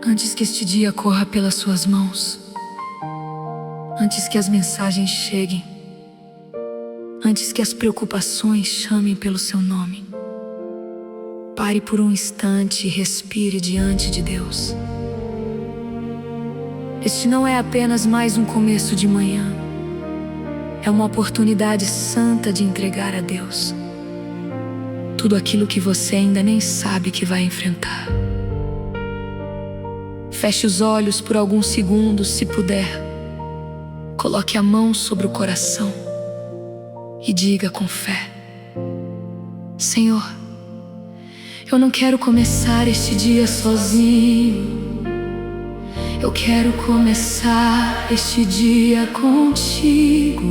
Antes que este dia corra pelas suas mãos, antes que as mensagens cheguem, antes que as preocupações chamem pelo seu nome, pare por um instante e respire diante de Deus. Este não é apenas mais um começo de manhã, é uma oportunidade santa de entregar a Deus tudo aquilo que você ainda nem sabe que vai enfrentar. Feche os olhos por alguns segundos, se puder. Coloque a mão sobre o coração e diga com fé: Senhor, eu não quero começar este dia sozinho. Eu quero começar este dia contigo.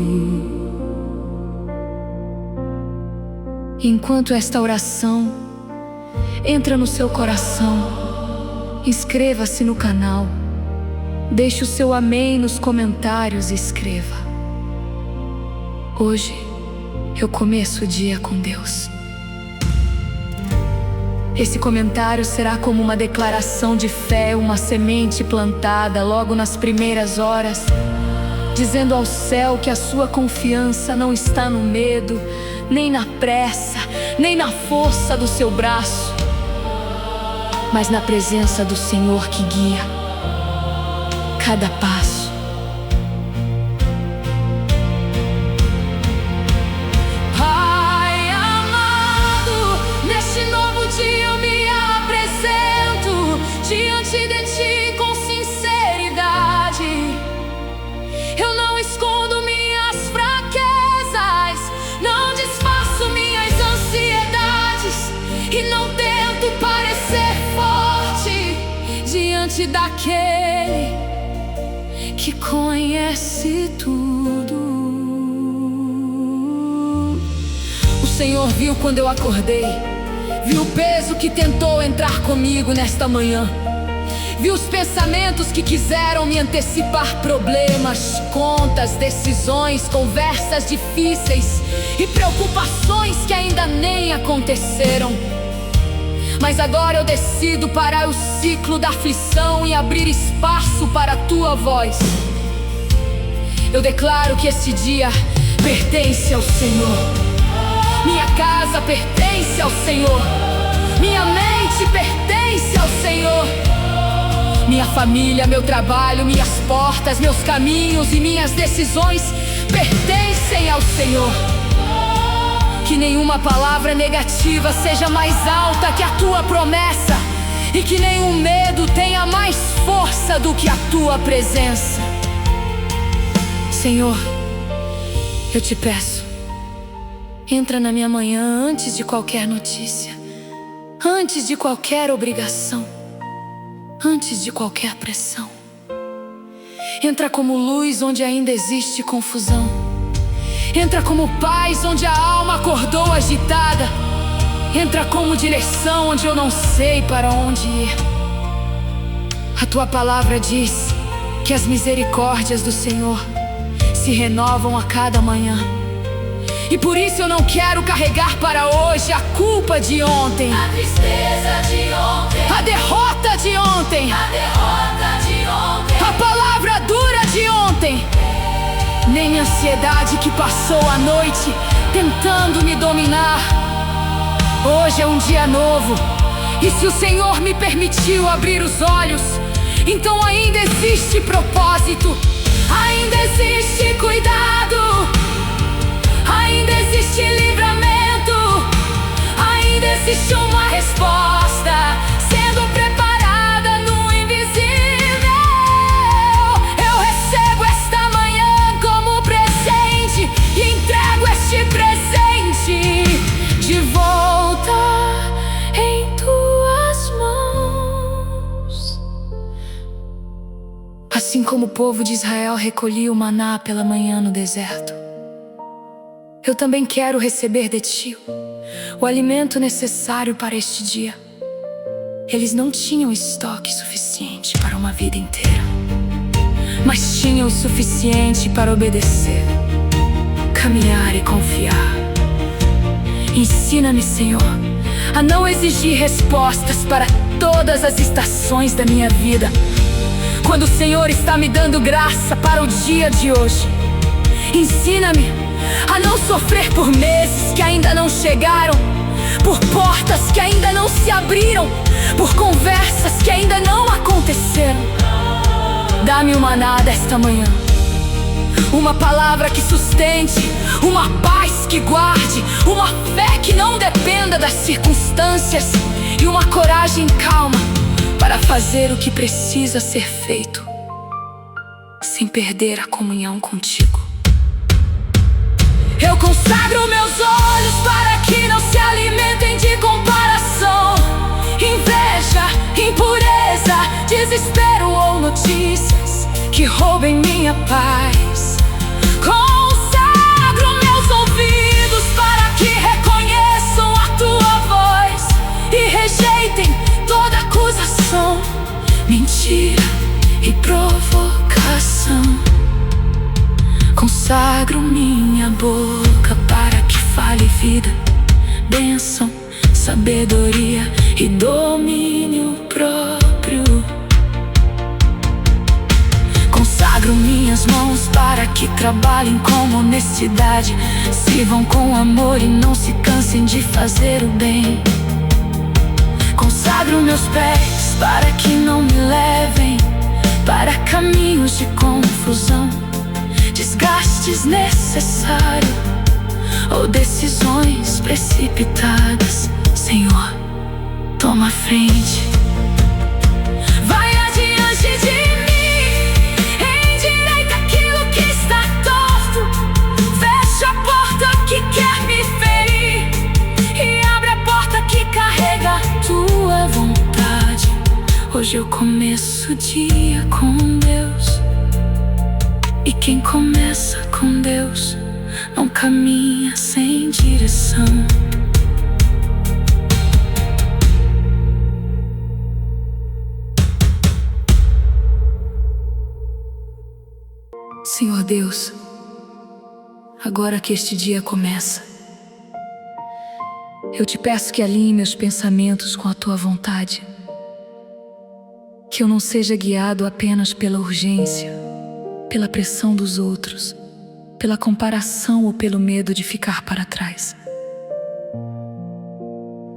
Enquanto esta oração entra no seu coração, inscreva-se no canal. Deixe o seu amém nos comentários e escreva: hoje eu começo o dia com Deus. Esse comentário será como uma declaração de fé, uma semente plantada logo nas primeiras horas, dizendo ao céu que a sua confiança não está no medo, nem na pressa, nem na força do seu braço, mas na presença do Senhor que guia cada passo. Pai amado, neste novo dia eu me apresento diante de Ti com sinceridade. Eu não escondo minhas fraquezas, não disfarço minhas ansiedades e não tento parecer forte diante daquele que conhece tudo. O Senhor viu quando eu acordei, viu o peso que tentou entrar comigo nesta manhã, viu os pensamentos que quiseram me antecipar problemas, contas, decisões, conversas difíceis e preocupações que ainda nem aconteceram. Mas agora eu decido parar o ciclo da aflição e abrir espaço para a Tua voz. Eu declaro que esse dia pertence ao Senhor. Minha casa pertence ao Senhor. Minha mente pertence ao Senhor. Minha família, meu trabalho, minhas portas, meus caminhos e minhas decisões pertencem ao Senhor. Que nenhuma palavra negativa seja mais alta que a Tua promessa, e que nenhum medo tenha mais força do que a Tua presença. Senhor, eu te peço, entra na minha manhã antes de qualquer notícia, antes de qualquer obrigação, antes de qualquer pressão. Entra como luz onde ainda existe confusão. Entra como paz onde a alma acordou agitada. Entra como direção onde eu não sei para onde ir. A Tua palavra diz que as misericórdias do Senhor se renovam a cada manhã. E por isso eu não quero carregar para hoje a culpa de ontem, a tristeza de ontem, a derrota de ontem, a derrota de ontem, a palavra dura de ontem, nem a ansiedade que passou a noite tentando me dominar. Hoje é um dia novo, e se o Senhor me permitiu abrir os olhos, então ainda existe propósito, ainda existe cuidado, ainda existe livramento, ainda existe uma resposta sendo preparada no invisível. Eu recebo esta manhã como presente e entrego este presente de volta em Tuas mãos. Assim como o povo de Israel recolhia o maná pela manhã no deserto, eu também quero receber de Ti o alimento necessário para este dia. Eles não tinham estoque suficiente para uma vida inteira, mas tinham o suficiente para obedecer, caminhar e confiar. Ensina-me, Senhor, a não exigir respostas para todas as estações da minha vida. Quando o Senhor está me dando graça para o dia de hoje, ensina-me a não sofrer por meses que ainda não chegaram, por portas que ainda não se abriram, por conversas que ainda não aconteceram. Dá-me um maná desta manhã, uma palavra que sustente, uma paz que guarde, uma fé que não dependa das circunstâncias e uma coragem calma para fazer o que precisa ser feito, sem perder a comunhão contigo. Eu consagro meus olhos para que não se alimentem de comparação, inveja, impureza, desespero ou notícias que roubem minha paz. Consagro meus ouvidos para que reconheçam a tua voz e rejeitem toda acusação, mentira e provocação. Consagro minha boca para que fale vida, bênção, sabedoria e domínio próprio. Consagro minhas mãos para que trabalhem com honestidade, sirvam com amor e não se cansem de fazer o bem. Consagro meus pés para que não me levem para caminhos de confusão, desgaste desnecessário ou decisões precipitadas. Senhor, toma a frente, vai adiante de mim, endireita aquilo que está torto, fecha a porta que quer me ferir e abre a porta que carrega a tua vontade. Hoje eu começo o dia com Deus, e quem começa com Deus não caminha sem direção. Senhor Deus, agora que este dia começa, eu te peço que alinhe meus pensamentos com a tua vontade, que eu não seja guiado apenas pela urgência, pela pressão dos outros, pela comparação ou pelo medo de ficar para trás.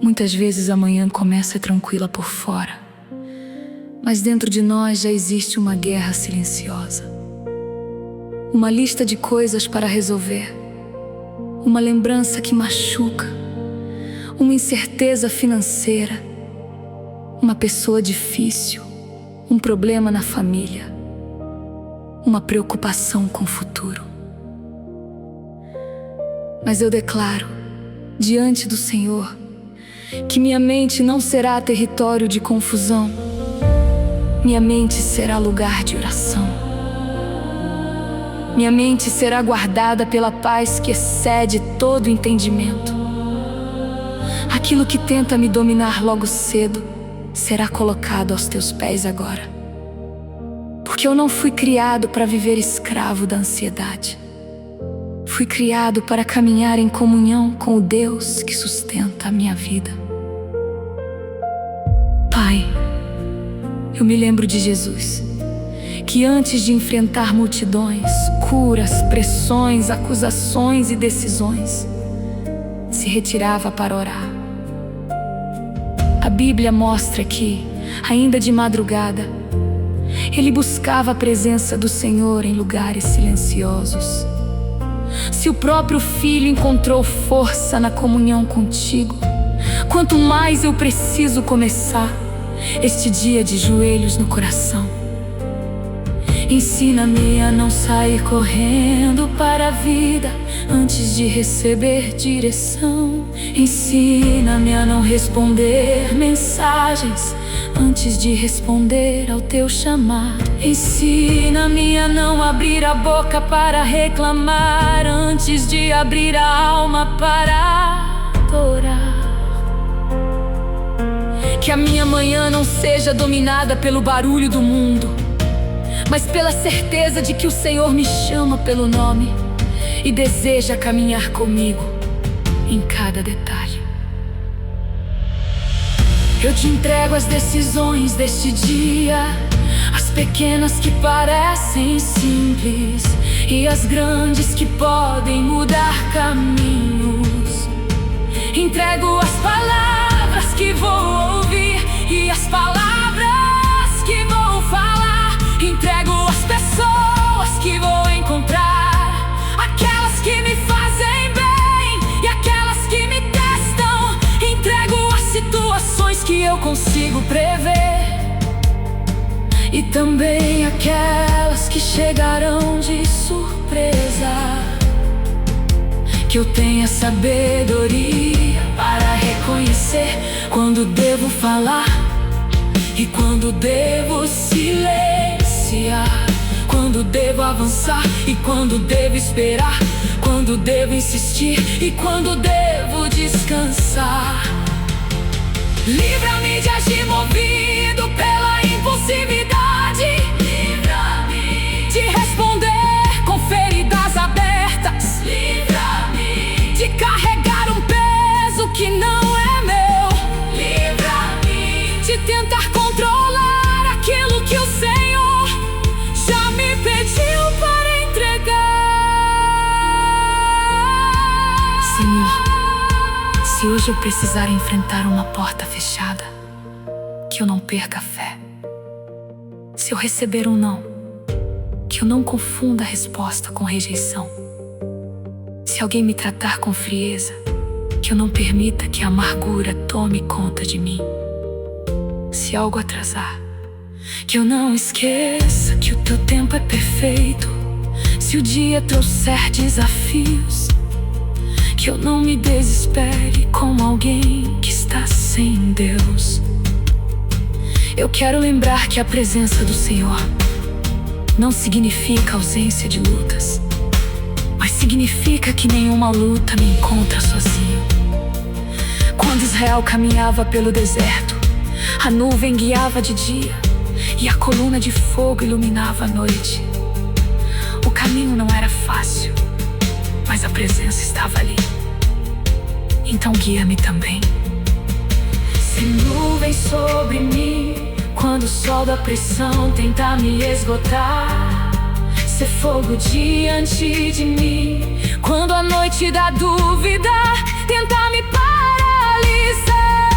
Muitas vezes a manhã começa tranquila por fora, mas dentro de nós já existe uma guerra silenciosa, uma lista de coisas para resolver, uma lembrança que machuca, uma incerteza financeira, uma pessoa difícil, um problema na família, uma preocupação com o futuro. Mas eu declaro, diante do Senhor, que minha mente não será território de confusão. Minha mente será lugar de oração. Minha mente será guardada pela paz que excede todo entendimento. Aquilo que tenta me dominar logo cedo será colocado aos teus pés agora. Porque eu não fui criado para viver escravo da ansiedade. Fui criado para caminhar em comunhão com o Deus que sustenta a minha vida. Pai, eu me lembro de Jesus, que antes de enfrentar multidões, curas, pressões, acusações e decisões, se retirava para orar. A Bíblia mostra que, ainda de madrugada, ele buscava a presença do Senhor em lugares silenciosos. Se o próprio Filho encontrou força na comunhão contigo, quanto mais eu preciso começar este dia de joelhos no coração. Ensina-me a não sair correndo para a vida antes de receber direção. Ensina-me a não responder mensagens antes de responder ao teu chamado. Ensina-me a não abrir a boca para reclamar antes de abrir a alma para adorar. Que a minha manhã não seja dominada pelo barulho do mundo, mas pela certeza de que o Senhor me chama pelo nome e deseja caminhar comigo em cada detalhe. Eu te entrego as decisões deste dia, as pequenas que parecem simples e as grandes que podem mudar caminhos. Entrego as palavras que vou ouvir e as palavras que vou falar. Entrego as pessoas que vou encontrar, aquelas que me fazem bem e aquelas que me testam. Entrego as situações que eu consigo prever e também aquelas que chegarão de surpresa. Que eu tenha sabedoria para reconhecer quando devo falar e quando devo silenciar, quando devo avançar e quando devo esperar, quando devo insistir e quando devo descansar. Livra-me de agir movido pela impulsividade. Livra-me de responder com feridas abertas. Livra-me de carregar um peso que não é meu. Livra-me de tentar controlar aquilo que o Senhor já me pediu para entregar. Senhor, se hoje eu precisar enfrentar uma porta fechada, que eu não perca a fé. Se eu receber um não, que eu não confunda a resposta com rejeição. Se alguém me tratar com frieza, que eu não permita que a amargura tome conta de mim. Se algo atrasar, que eu não esqueça que o teu tempo é perfeito. Se o dia trouxer desafios, que eu não me desespere como alguém que está sem Deus. Eu quero lembrar que a presença do Senhor não significa ausência de lutas, mas significa que nenhuma luta me encontra sozinho. Quando Israel caminhava pelo deserto, a nuvem guiava de dia e a coluna de fogo iluminava a noite. O caminho não era fácil, mas a presença estava ali. Então guia-me também. Sem nuvens sobre mim, quando o sol da pressão tentar me esgotar. Ser fogo diante de mim, quando a noite da dúvida tentar me paralisar.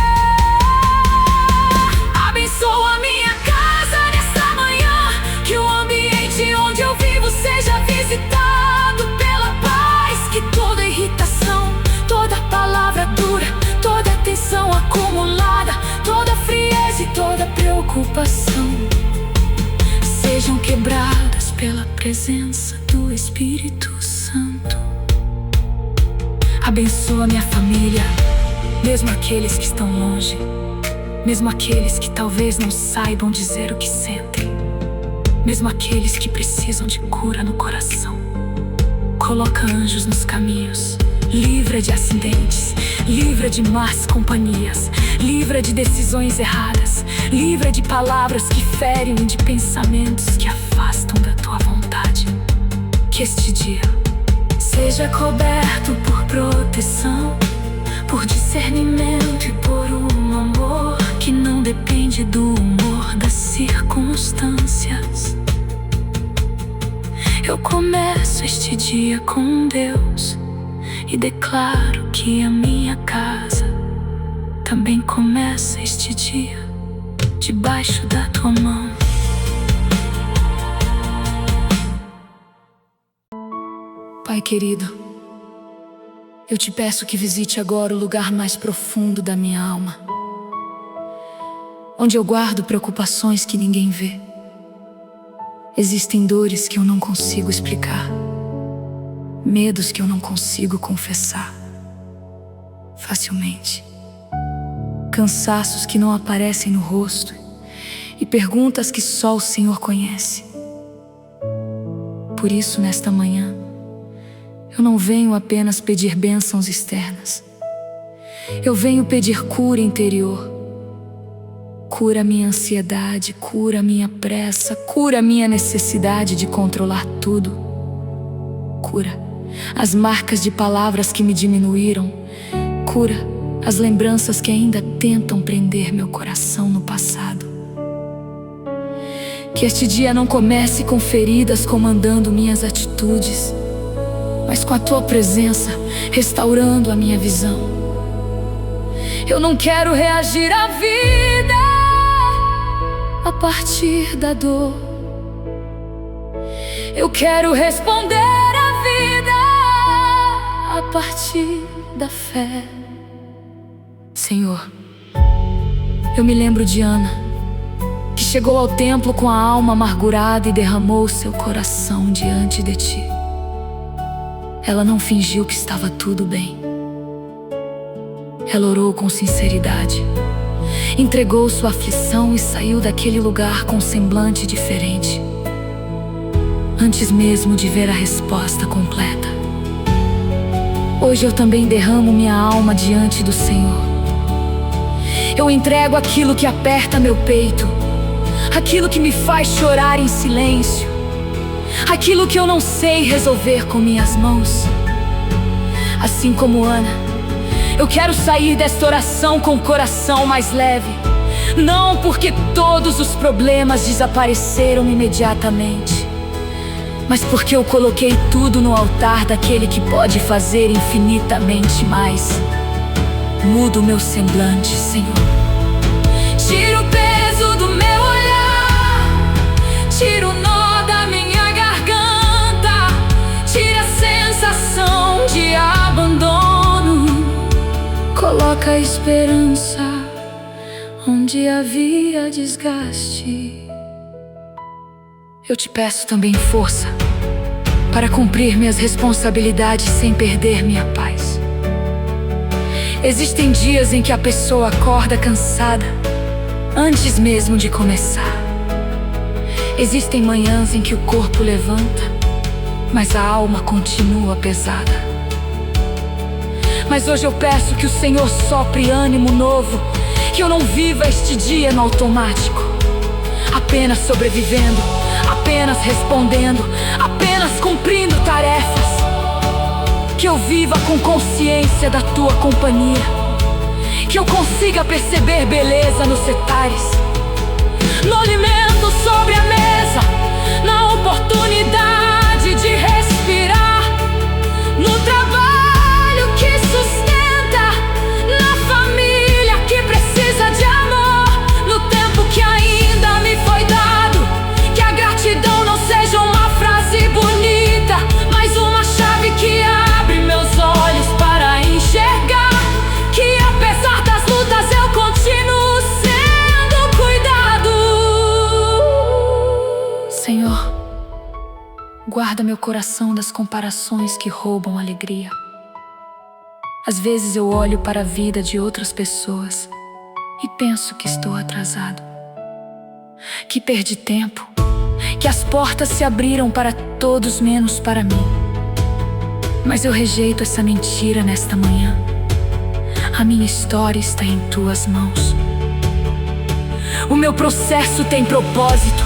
Abençoa minha casa nesta manhã, que o ambiente onde eu vivo seja visitado pela paz. Que toda irritação, toda palavra dura, toda tensão acumulada, toda frieza e toda preocupação sejam quebradas pela presença do Espírito Santo. Abençoa minha família, mesmo aqueles que estão longe, mesmo aqueles que talvez não saibam dizer o que sentem, mesmo aqueles que precisam de cura no coração. Coloca anjos nos caminhos, livra de acidentes, livra de más companhias, livra de decisões erradas, livra de palavras que ferem e de pensamentos que afastam da tua vontade. Que este dia seja coberto por proteção, por discernimento e por um amor que não depende do humor das circunstâncias. Eu começo este dia com Deus e declaro que a minha casa também começa este dia debaixo da tua mão. Pai querido, eu te peço que visite agora o lugar mais profundo da minha alma, onde eu guardo preocupações que ninguém vê. Existem dores que eu não consigo explicar, medos que eu não consigo confessar facilmente, cansaços que não aparecem no rosto e perguntas que só o Senhor conhece. Por isso, nesta manhã, eu não venho apenas pedir bênçãos externas. Eu venho pedir cura interior. Cura minha ansiedade, cura minha pressa, cura minha necessidade de controlar tudo. Cura as marcas de palavras que me diminuíram. Cura as lembranças que ainda tentam prender meu coração no passado. Que este dia não comece com feridas comandando minhas atitudes, mas com a tua presença restaurando a minha visão. Eu não quero reagir à vida a partir da dor. Eu quero responder à vida a partir da fé. Senhor, eu me lembro de Ana, que chegou ao templo com a alma amargurada e derramou seu coração diante de ti. Ela não fingiu que estava tudo bem. Ela orou com sinceridade, entregou sua aflição e saiu daquele lugar com um semblante diferente, antes mesmo de ver a resposta completa. Hoje eu também derramo minha alma diante do Senhor. Eu entrego aquilo que aperta meu peito, aquilo que me faz chorar em silêncio, aquilo que eu não sei resolver com minhas mãos. Assim como Ana, eu quero sair desta oração com o coração mais leve. Não porque todos os problemas desapareceram imediatamente, mas porque eu coloquei tudo no altar daquele que pode fazer infinitamente mais. Muda o meu semblante, Senhor. Tira o peso do meu olhar, tira o nó da minha garganta, tira a sensação de abandono, coloca a esperança onde havia desgaste. Eu te peço também força para cumprir minhas responsabilidades sem perder minha paz. Existem dias em que a pessoa acorda cansada antes mesmo de começar. Existem manhãs em que o corpo levanta, mas a alma continua pesada. Mas hoje eu peço que o Senhor sopre ânimo novo, que eu não viva este dia no automático, apenas sobrevivendo, apenas respondendo, apenas cumprindo tarefas. Que eu viva com consciência da tua companhia, que eu consiga perceber beleza nos detalhes, no alimento sobre a mesa, na oportunidade de respirar, no trabalho que sustenta, na família que precisa de amor, no tempo que ainda me foi dado. Que a gratidão não seja uma frase bonita, mas uma chave que abre meus olhos para enxergar que apesar das lutas eu continuo sendo cuidado. Senhor, guarda meu coração das comparações que roubam alegria. Às vezes eu olho para a vida de outras pessoas e penso que estou atrasado, que perdi tempo, que as portas se abriram para todos menos para mim. Mas eu rejeito essa mentira nesta manhã. A minha história está em tuas mãos. O meu processo tem propósito.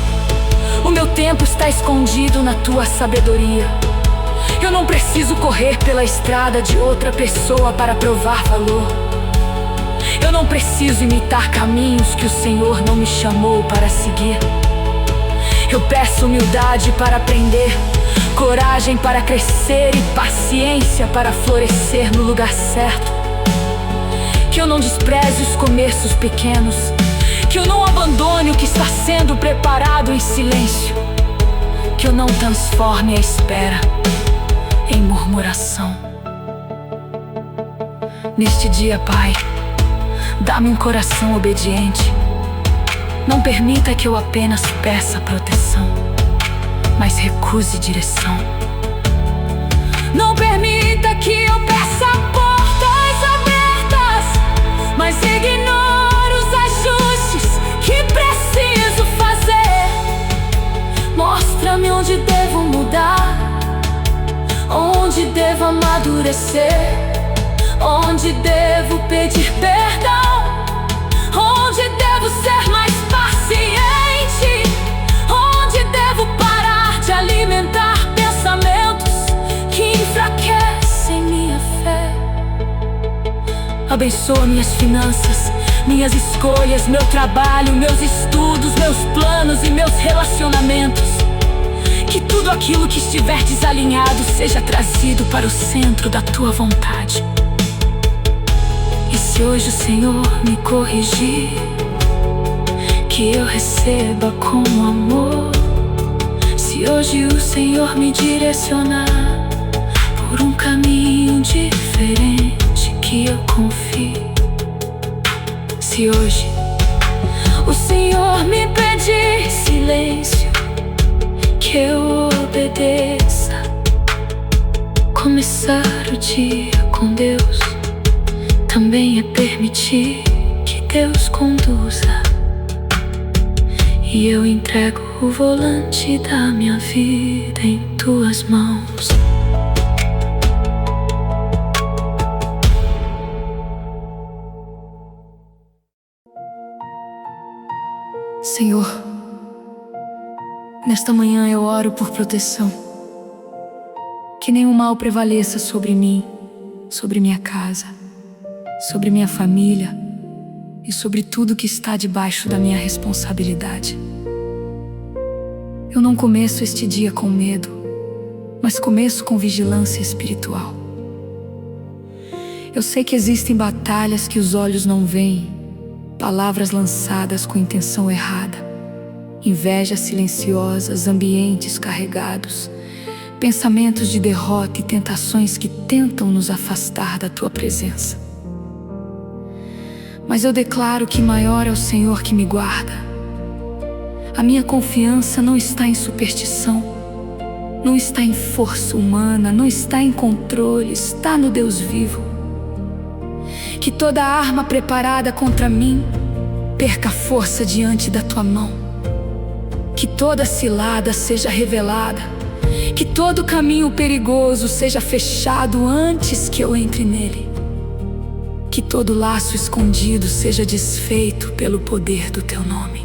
O meu tempo está escondido na tua sabedoria. Eu não preciso correr pela estrada de outra pessoa para provar valor. Eu não preciso imitar caminhos que o Senhor não me chamou para seguir. Eu peço humildade para aprender, coragem para crescer e paciência para florescer no lugar certo. Que eu não despreze os começos pequenos, que eu não abandone o que está sendo preparado em silêncio, que eu não transforme a espera em murmuração. Neste dia, Pai, dá-me um coração obediente. Não permita que eu apenas peça proteção, mas recuse direção. Não permita que eu peça portas abertas, mas ignore os ajustes que preciso fazer. Mostra-me onde devo mudar, onde devo amadurecer, onde devo pedir perdão, onde devo ser mais paciente, onde devo parar de alimentar pensamentos que enfraquecem minha fé. Abençoa minhas finanças, minhas escolhas, meu trabalho, meus estudos, meus planos e meus relacionamentos. Que tudo aquilo que estiver desalinhado seja trazido para o centro da tua vontade. E se hoje o Senhor me corrigir, que eu receba com amor. Se hoje o Senhor me direcionar por um caminho diferente, que eu confie. Se hoje o Senhor me pedir silêncio, que eu obedeça. Começar o dia com Deus também é permitir que Deus conduza. E eu entrego o volante da minha vida em tuas mãos. Senhor, nesta manhã eu oro por proteção. Que nenhum mal prevaleça sobre mim, sobre minha casa, sobre minha família e sobre tudo que está debaixo da minha responsabilidade. Eu não começo este dia com medo, mas começo com vigilância espiritual. Eu sei que existem batalhas que os olhos não veem, palavras lançadas com intenção errada, invejas silenciosas, ambientes carregados, pensamentos de derrota e tentações que tentam nos afastar da tua presença. Mas eu declaro que maior é o Senhor que me guarda. A minha confiança não está em superstição, não está em força humana, não está em controle, está no Deus vivo. Que toda arma preparada contra mim perca força diante da tua mão. Que toda cilada seja revelada, que todo caminho perigoso seja fechado antes que eu entre nele. Que todo laço escondido seja desfeito pelo poder do teu nome.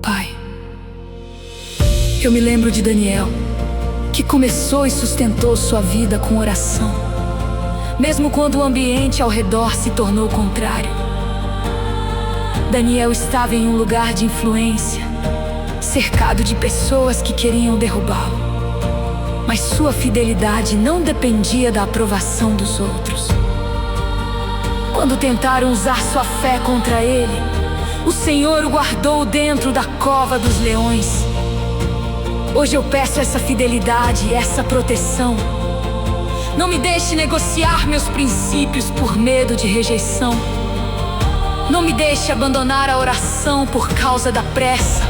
Pai, eu me lembro de Daniel, que começou e sustentou sua vida com oração, mesmo quando o ambiente ao redor se tornou contrário. Daniel estava em um lugar de influência, cercado de pessoas que queriam derrubá-lo, mas sua fidelidade não dependia da aprovação dos outros. Quando tentaram usar sua fé contra ele, o Senhor o guardou dentro da cova dos leões. Hoje eu peço essa fidelidade e essa proteção. Não me deixe negociar meus princípios por medo de rejeição. Não me deixe abandonar a oração por causa da pressa.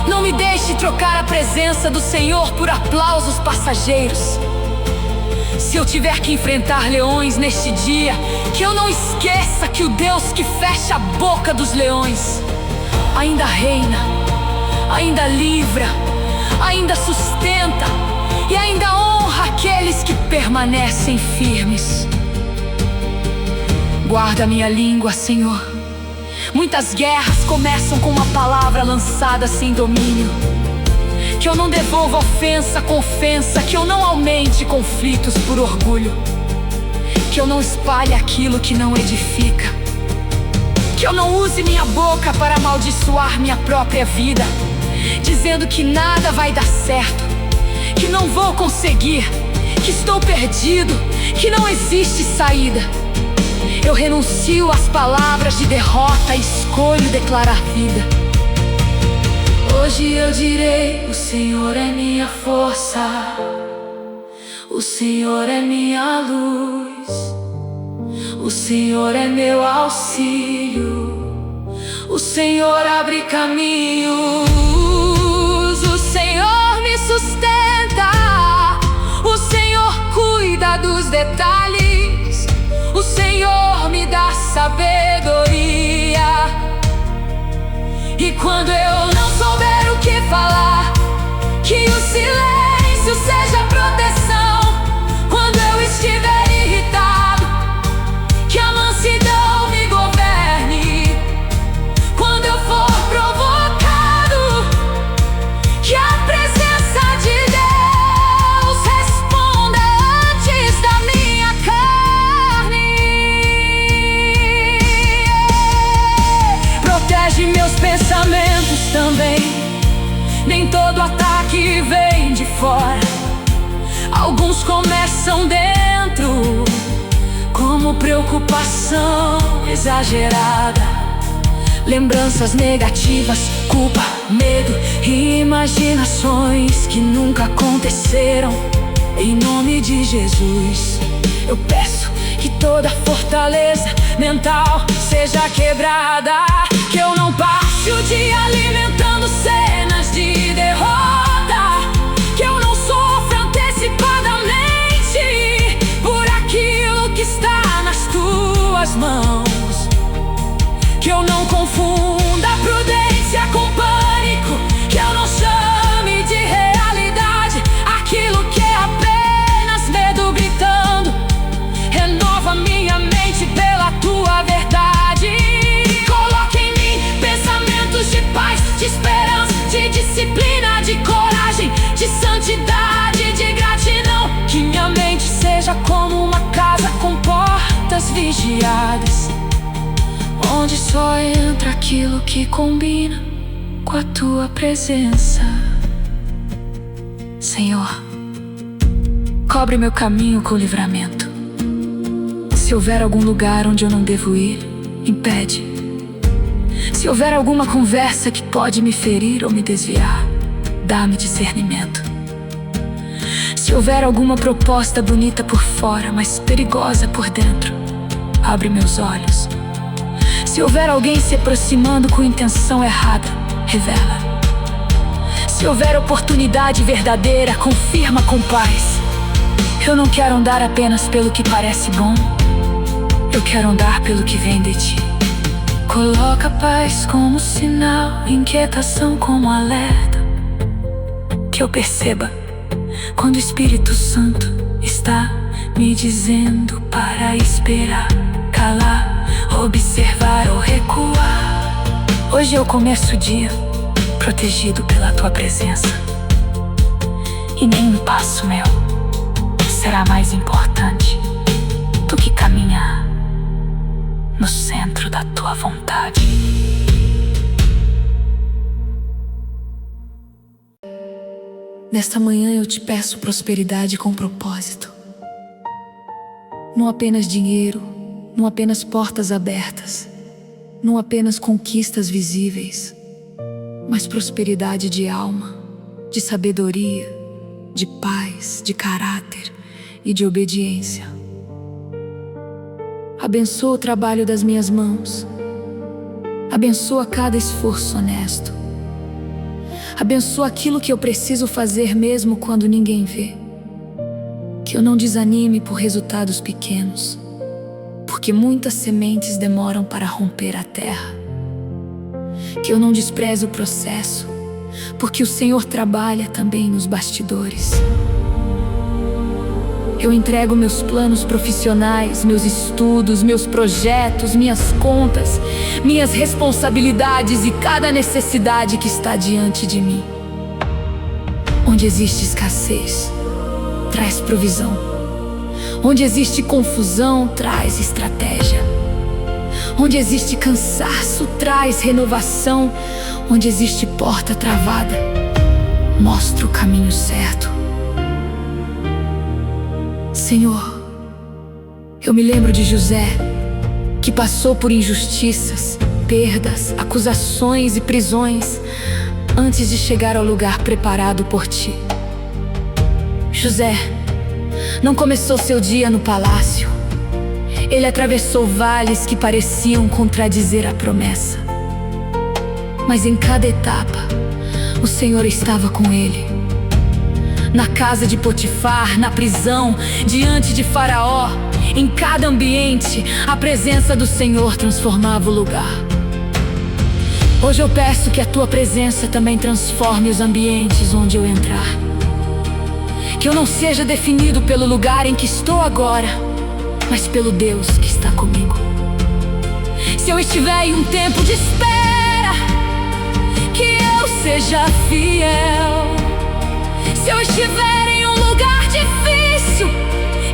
Não me deixe trocar a presença do Senhor por aplausos passageiros. Se eu tiver que enfrentar leões neste dia, que eu não esqueça que o Deus que fecha a boca dos leões ainda reina, ainda livra, ainda sustenta e ainda honra aqueles que permanecem firmes. Guarda minha língua, Senhor. Muitas guerras começam com uma palavra lançada sem domínio. Que eu não devolva ofensa com ofensa, que eu não aumente conflitos por orgulho, que eu não espalhe aquilo que não edifica, que eu não use minha boca para amaldiçoar minha própria vida, dizendo que nada vai dar certo, que não vou conseguir, que estou perdido, que não existe saída. Eu renuncio às palavras de derrota e escolho declarar vida. Hoje eu direi: o Senhor é minha força, o Senhor é minha luz, o Senhor é meu auxílio, o Senhor abre caminhos, o Senhor me sustenta, o Senhor cuida dos detalhes, o Senhor me dá sabedoria. E quando eu não souber o que falar, que o silêncio seja proteção. Quando eu estiver irritado, que a mansidão me governe. Quando eu for provocado, que a presença de Deus responda antes da minha pensamentos também. Nem todo ataque vem de fora, alguns começam dentro, como preocupação exagerada, lembranças negativas, culpa, medo e imaginações que nunca aconteceram. Em nome de Jesus, eu peço que toda fortaleza mental seja quebrada, que eu não passe o dia alimentando cenas de derrota, que eu não sofra antecipadamente por aquilo que está nas tuas mãos, que eu não confunda prudência com pânico, que eu não chame de realidade aquilo que é apenas medo gritando. Renova minha mente pela tua verdade, coloca em mim pensamentos de paz, de esperança, de disciplina, de coragem, de santidade, de gratidão. Que minha mente seja como uma casa com portas vigiadas, onde só entra aquilo que combina com a tua presença. Senhor, cobre meu caminho com livramento. Se houver algum lugar onde eu não devo ir, impede. Se houver alguma conversa que pode me ferir ou me desviar, dá-me discernimento. Se houver alguma proposta bonita por fora, mas perigosa por dentro, abre meus olhos. Se houver alguém se aproximando com intenção errada, revela. Se houver oportunidade verdadeira, confirma com paz. Eu não quero andar apenas pelo que parece bom, eu quero andar pelo que vem de ti. Coloca paz como sinal, inquietação como alerta, que eu perceba quando o Espírito Santo está me dizendo para esperar, calar, observar ou recuar. Hoje eu começo o dia protegido pela tua presença, e nenhum passo meu será mais importante do que caminhar no centro da tua vontade. Nesta manhã eu te peço prosperidade com propósito. Não apenas dinheiro, não apenas portas abertas, não apenas conquistas visíveis, mas prosperidade de alma, de sabedoria, de paz, de caráter e de obediência. Abençoa o trabalho das minhas mãos, abençoa cada esforço honesto, abençoa aquilo que eu preciso fazer mesmo quando ninguém vê. Que eu não desanime por resultados pequenos, porque muitas sementes demoram para romper a terra. Que eu não despreze o processo, porque o Senhor trabalha também nos bastidores. Eu entrego meus planos profissionais, meus estudos, meus projetos, minhas contas, minhas responsabilidades e cada necessidade que está diante de mim. Onde existe escassez, traz provisão. Onde existe confusão, traz estratégia. Onde existe cansaço, traz renovação. Onde existe porta travada, mostra o caminho certo. Senhor, eu me lembro de José, que passou por injustiças, perdas, acusações e prisões antes de chegar ao lugar preparado por ti. José não começou seu dia no palácio. Ele atravessou vales que pareciam contradizer a promessa. Mas em cada etapa, o Senhor estava com ele. Na casa de Potifar, na prisão, diante de Faraó, em cada ambiente, a presença do Senhor transformava o lugar. Hoje eu peço que a tua presença também transforme os ambientes onde eu entrar. Que eu não seja definido pelo lugar em que estou agora, mas pelo Deus que está comigo. Se eu estiver em um tempo de espera, que eu seja fiel. Se eu estiver em um lugar difícil,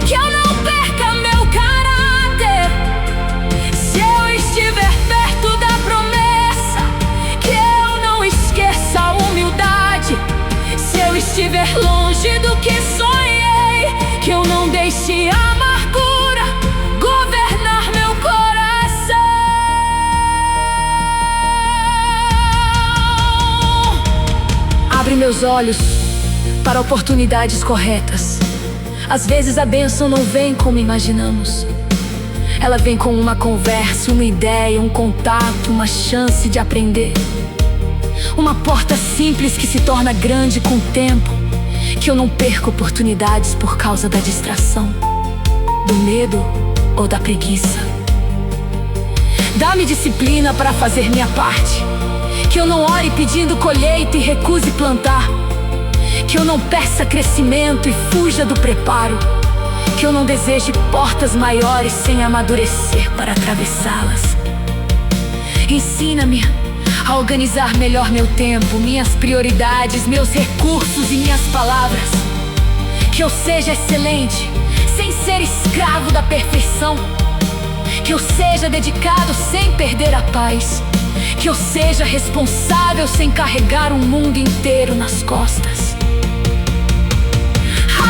que eu não perca meu caráter. Se eu estiver perto da promessa, que viver longe do que sonhei, que eu não deixe a amargura governar meu coração. Abre meus olhos para oportunidades corretas. Às vezes a bênção não vem como imaginamos. Ela vem com uma conversa, uma ideia, um contato, uma chance de aprender. Uma porta simples que se torna grande com o tempo. Que eu não perca oportunidades por causa da distração, do medo ou da preguiça. Dá-me disciplina para fazer minha parte. Que eu não ore pedindo colheita e recuse plantar. Que eu não peça crescimento e fuja do preparo. Que eu não deseje portas maiores sem amadurecer para atravessá-las. Ensina-me a organizar melhor meu tempo, minhas prioridades, meus recursos e minhas palavras. Que eu seja excelente, sem ser escravo da perfeição. Que eu seja dedicado sem perder a paz. Que eu seja responsável sem carregar um mundo inteiro nas costas.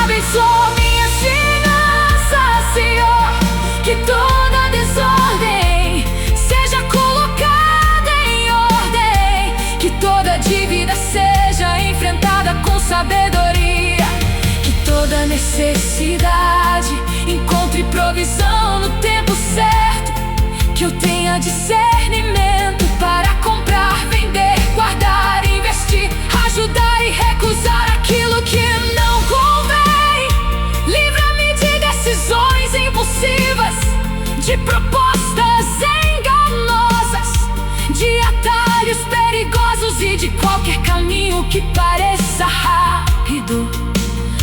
Abençoa minhas finanças, Senhor, que toda desordem seja colocada em ordem. Que toda dívida seja enfrentada com sabedoria. Que toda necessidade encontre provisão no tempo certo. Que eu tenha discernimento para comprar, vender, guardar, investir, ajudar e recusar aquilo que não convém. Livra-me de decisões impulsivas, de propostas enganosas, de atalhos perigosos e de qualquer caminho que pareça rápido,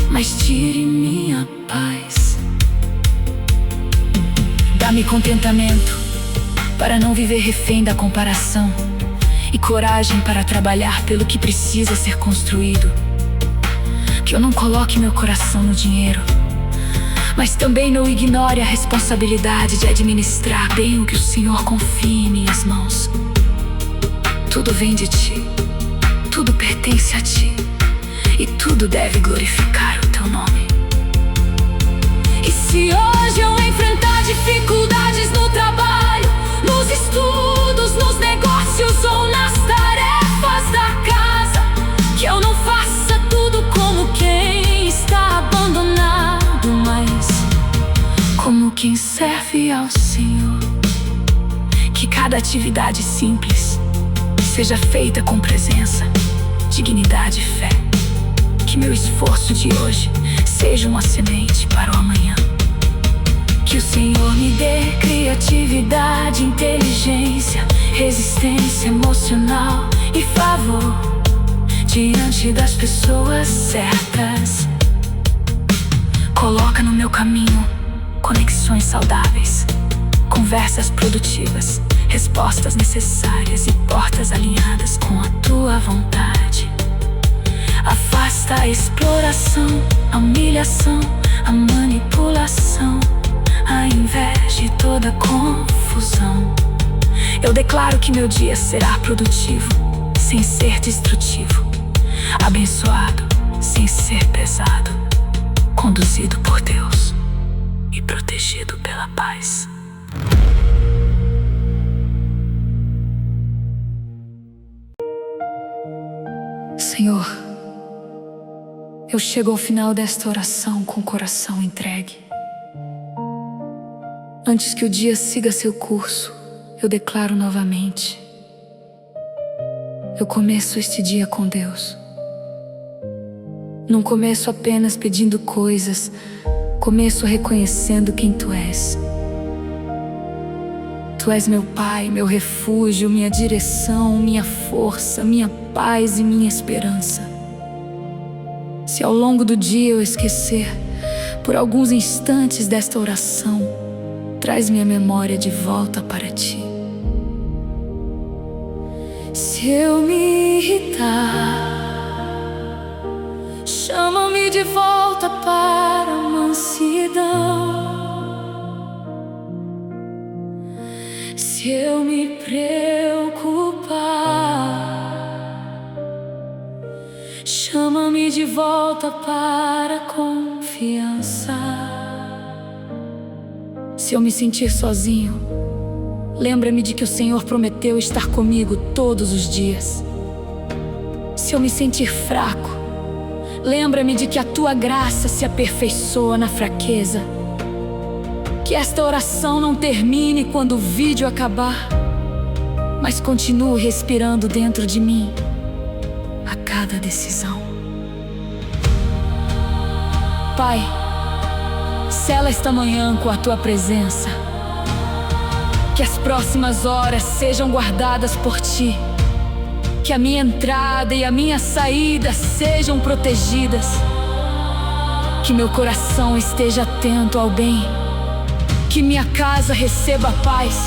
mas tire minha paz. Dá-me contentamento para não viver refém da comparação, e coragem para trabalhar pelo que precisa ser construído. Que eu não coloque meu coração no dinheiro, mas também não ignore a responsabilidade de administrar bem o que o Senhor confia em minhas mãos. Tudo vem de Ti, tudo pertence a Ti, e tudo deve glorificar o Teu nome. E se hoje eu enfrentar dificuldades no trabalho, nos estudos, nos negócios ou nas tarefas da casa, que eu não faça tudo como quem está abandonado, mas como quem serve ao Senhor. Que cada atividade simples seja feita com presença, dignidade e fé. Que meu esforço de hoje seja uma semente para o amanhã. Que o Senhor me dê criatividade, inteligência, resistência emocional e favor diante das pessoas certas. Coloca no meu caminho conexões saudáveis, conversas produtivas, respostas necessárias e portas alinhadas com a Tua vontade. Afasta a exploração, a humilhação, a manipulação, a inveja e toda confusão. Eu declaro que meu dia será produtivo, sem ser destrutivo, abençoado, sem ser pesado, conduzido por Deus e protegido pela paz. Senhor, eu chego ao final desta oração com o coração entregue. Antes que o dia siga seu curso, eu declaro novamente: eu começo este dia com Deus. Não começo apenas pedindo coisas, começo reconhecendo quem Tu és. Tu és meu Pai, meu refúgio, minha direção, minha força, minha paz e minha esperança. Se ao longo do dia eu esquecer por alguns instantes desta oração, traz minha memória de volta para Ti. Se eu me irritar, chama-me de volta para a mansidão. Se eu me preocupar, Chama-me de volta para a confiança. Se eu me sentir sozinho, lembra-me de que o Senhor prometeu estar comigo todos os dias. Se eu me sentir fraco, lembra-me de que a tua graça se aperfeiçoa na fraqueza. Que esta oração não termine quando o vídeo acabar, mas continue respirando dentro de mim a cada decisão. Pai, sela esta manhã com a tua presença. Que as próximas horas sejam guardadas por ti. Que a minha entrada e a minha saída sejam protegidas. Que meu coração esteja atento ao bem. Que minha casa receba paz.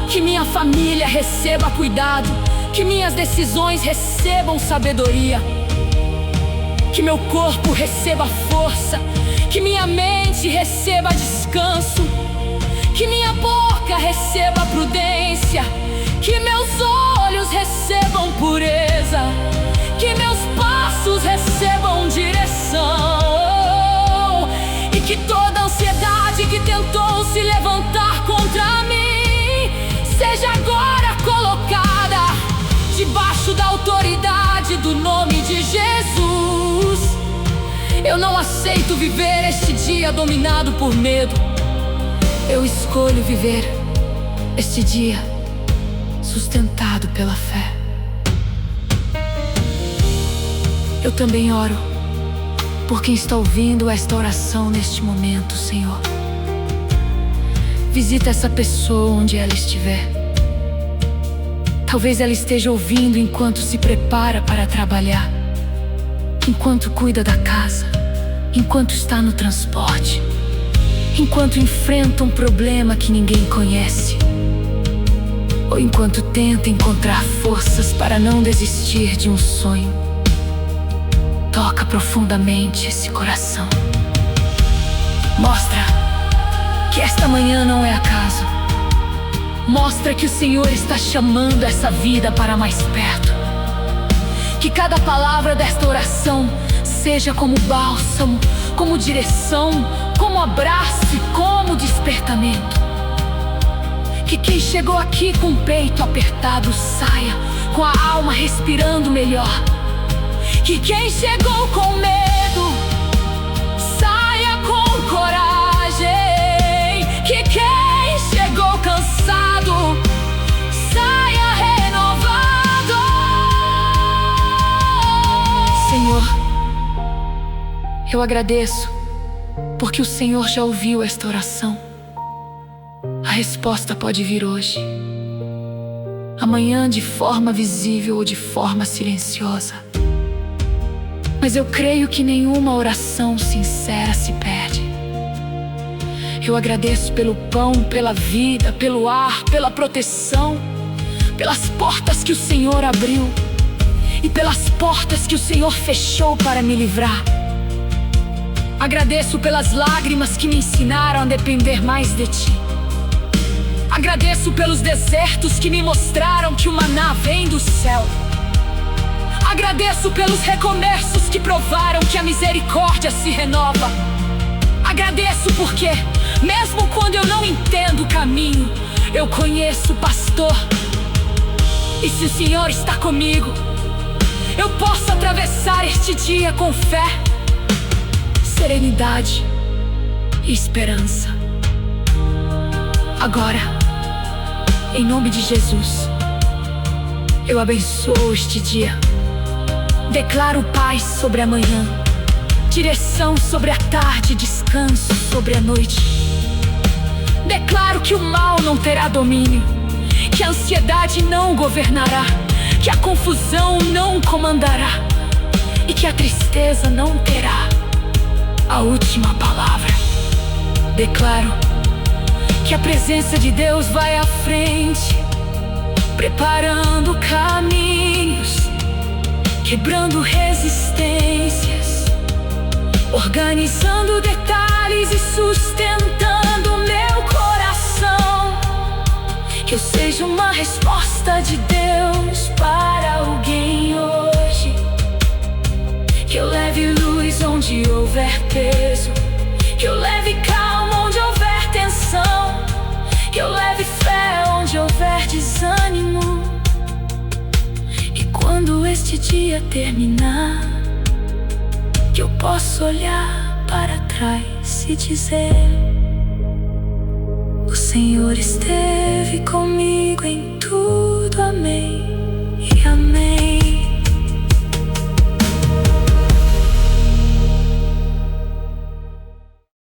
Que minha família receba cuidado. Que minhas decisões recebam sabedoria. Que meu corpo receba força. Que minha mente receba descanso. Que minha boca receba prudência. Que meus olhos recebam pureza. Que meus passos recebam direção. E que toda ansiedade que tentou se levantar contra mim seja agora colocada debaixo da autoridade do nome de Jesus. Eu não aceito viver este dia dominado por medo. Eu escolho viver este dia sustentado pela fé. Eu também oro por quem está ouvindo esta oração neste momento, Senhor. Visita essa pessoa onde ela estiver. Talvez ela esteja ouvindo enquanto se prepara para trabalhar, enquanto cuida da casa, enquanto está no transporte, enquanto enfrenta um problema que ninguém conhece, ou enquanto tenta encontrar forças para não desistir de um sonho. Toca profundamente esse coração. Mostra que esta manhã não é acaso. Mostra que o Senhor está chamando essa vida para mais perto. Que cada palavra desta oração seja como bálsamo, como direção, como abraço e como despertamento. Que quem chegou aqui com o peito apertado saia com a alma respirando melhor. Que quem chegou com medo saia com coragem. Que quem chegou cansado saia renovado. Senhor, eu agradeço porque o Senhor já ouviu esta oração. A resposta pode vir hoje, amanhã de forma visível ou de forma silenciosa. Mas eu creio que nenhuma oração sincera se perde. Eu agradeço pelo pão, pela vida, pelo ar, pela proteção, pelas portas que o Senhor abriu e pelas portas que o Senhor fechou para me livrar. Agradeço pelas lágrimas que me ensinaram a depender mais de Ti. Agradeço pelos desertos que me mostraram que o maná vem do céu. Agradeço pelos recomeços que provaram que a misericórdia se renova. Agradeço porque, mesmo quando eu não entendo o caminho, eu conheço o pastor. E se o Senhor está comigo, eu posso atravessar este dia com fé, serenidade e esperança. Agora, em nome de Jesus, eu abençoo este dia. Declaro paz sobre a manhã, direção sobre a tarde, descanso sobre a noite. Declaro que o mal não terá domínio, que a ansiedade não governará, que a confusão não comandará e que a tristeza não terá a última palavra. Declaro que a presença de Deus vai à frente, preparando caminhos, quebrando resistências, organizando detalhes e sustentando meu coração. Que eu seja uma resposta de Deus para alguém hoje. dia terminar, que eu posso olhar para trás e dizer: o Senhor esteve comigo em